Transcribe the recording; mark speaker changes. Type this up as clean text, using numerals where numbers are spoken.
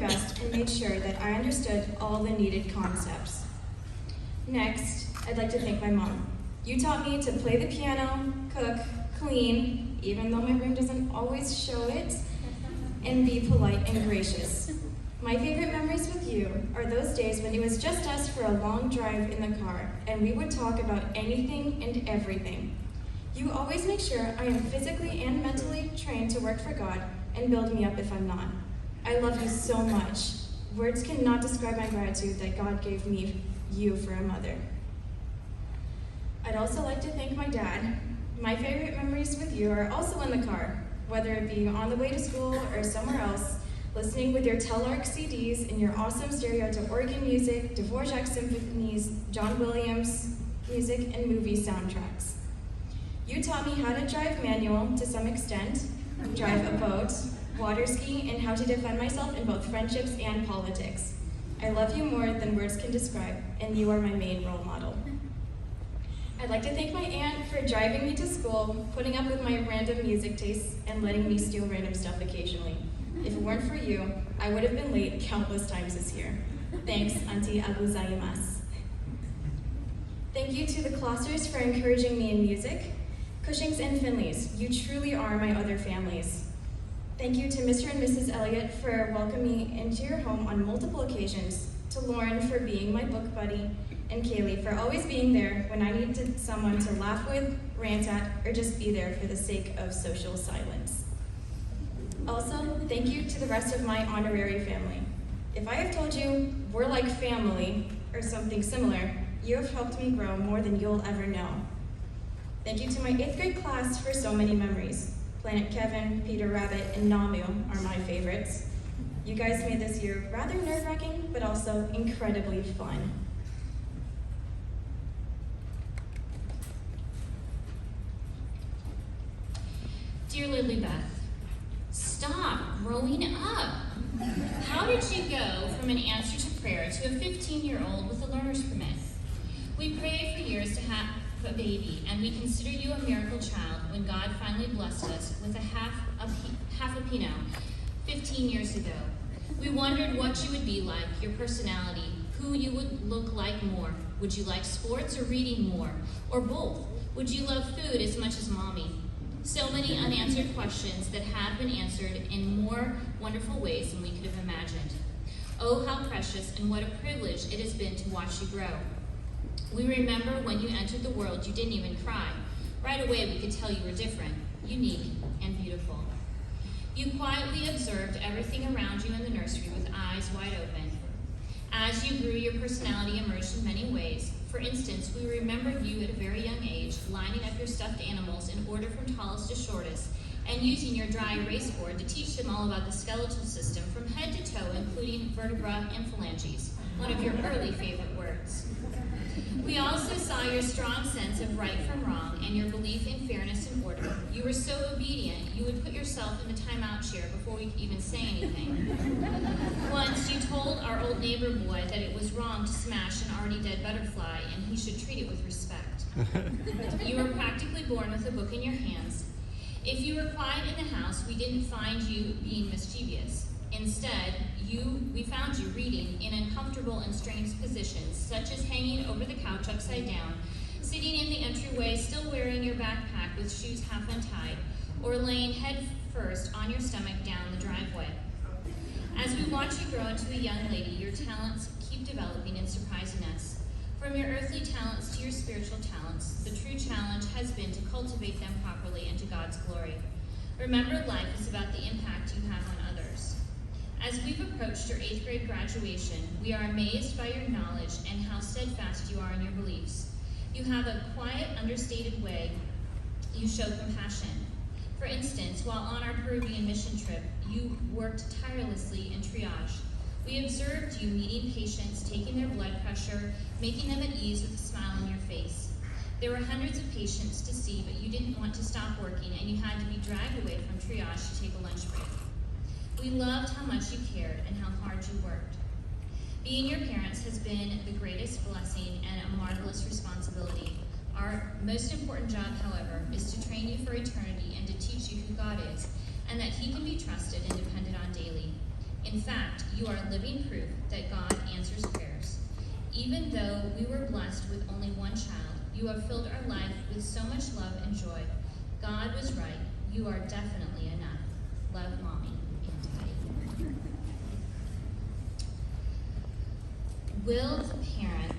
Speaker 1: best and made sure that I understood all the needed concepts. Next, I'd like to thank my mom. You taught me to play the piano, cook, clean, even though my room doesn't always show it, and be polite and gracious. My favorite memories with you are those days when it was just us for a long drive in the car, and we would talk about anything and everything. You always make sure I am physically and mentally trained to work for God and build me up if I'm not. I love you so much. Words cannot describe my gratitude that God gave me you for a mother. I'd also like to thank my dad. My favorite memories with you are also in the car, whether it be on the way to school or somewhere else, listening with your Telarc CDs and your awesome stereo to organ music, Dvorak symphonies, John Williams music, and movie soundtracks. You taught me how to drive manual to some extent, drive a boat, water ski, and how to defend myself in both friendships and politics. I love you more than words can describe, and you are my main role model. I'd like to thank my aunt for driving me to school, putting up with my random music tastes, and letting me steal random stuff occasionally. If it weren't for you, I would have been late countless times this year. Thanks, Auntie Abu Zaimas. Thank you to the Klossers for encouraging me in music. Cushings and Finleys, you truly are my other families. Thank you to Mr. and Mrs. Elliott for welcoming me into your home on multiple occasions, to Lauren for being my book buddy, and Kaylee for always being there when I needed someone to laugh with, rant at, or just be there for the sake of social silence. Also, thank you to the rest of my honorary family. If I have told you we're like family or something similar, you have helped me grow more than you'll ever know. Thank you to my 8th grade class for so many memories. Planet Kevin, Peter Rabbit, and Namu are my favorites. You guys made this year rather nerve-wracking, but also incredibly fun.
Speaker 2: Dear Lillybeth, stop growing up. How did you go from an answer to prayer to a 15-year-old with a learner's permit? We prayed for years to have a baby, and we considered you a miracle child when God finally blessed us with a half a Pinot 15 years ago. We wondered what you would be like, your personality, who you would look like more. Would you like sports or reading more, or both? Would you love food as much as mommy? So many unanswered questions that have been answered in more wonderful ways than we could have imagined. Oh, how precious and what a privilege it has been to watch you grow. We remember when you entered the world, you didn't even cry. Right away, we could tell you were different, unique, and beautiful. You quietly observed everything around you in the nursery with eyes wide open. As you grew, your personality emerged in many ways. For instance, we remembered you at a very young age, lining up your stuffed animals in order from tallest to shortest, and using your dry erase board to teach them all about the skeletal system from head to toe, including vertebra and phalanges, one of your early favorite words. We also saw your strong sense of right from wrong and your belief in fairness and order. You were so obedient, you would put yourself in the timeout chair before we could even say anything. Once you told our old neighbor boy that it was wrong to smash an already dead butterfly and he should treat it with respect. You were practically born with a book in your hands. If you were quiet in the house, we didn't find you being mischievous. Instead, we found you reading in uncomfortable and strange positions, such as hanging over the couch upside down, sitting in the entryway still wearing your backpack with shoes half untied, or laying head first on your stomach down the driveway. As we watch you grow into a young lady, your talents keep developing and surprising us. From your earthly talents to your spiritual talents, the true challenge has been to cultivate them properly and to God's glory. Remember, life is about the impact you have on others. As we've approached your 8th grade graduation, we are amazed by your knowledge and how steadfast you are in your beliefs. You have a quiet, understated way you show compassion. For instance, while on our Peruvian mission trip, you worked tirelessly in triage. We observed you meeting patients, taking their blood pressure, making them at ease with a smile on your face. There were hundreds of patients to see, but you didn't want to stop working, and you had to be dragged away from triage to take a lunch break. We loved how much you cared and how hard you worked. Being your parents has been the greatest blessing and a marvelous responsibility. Our most important job, however, is to train you for eternity and to teach you who God is, and that He can be trusted and depended on daily. In fact, you you are living proof that God answers prayers. Even though we were blessed with only one child, you have filled our life with so much love and joy. God was right. You are definitely enough. Love, Mommy and Daddy. Will the parent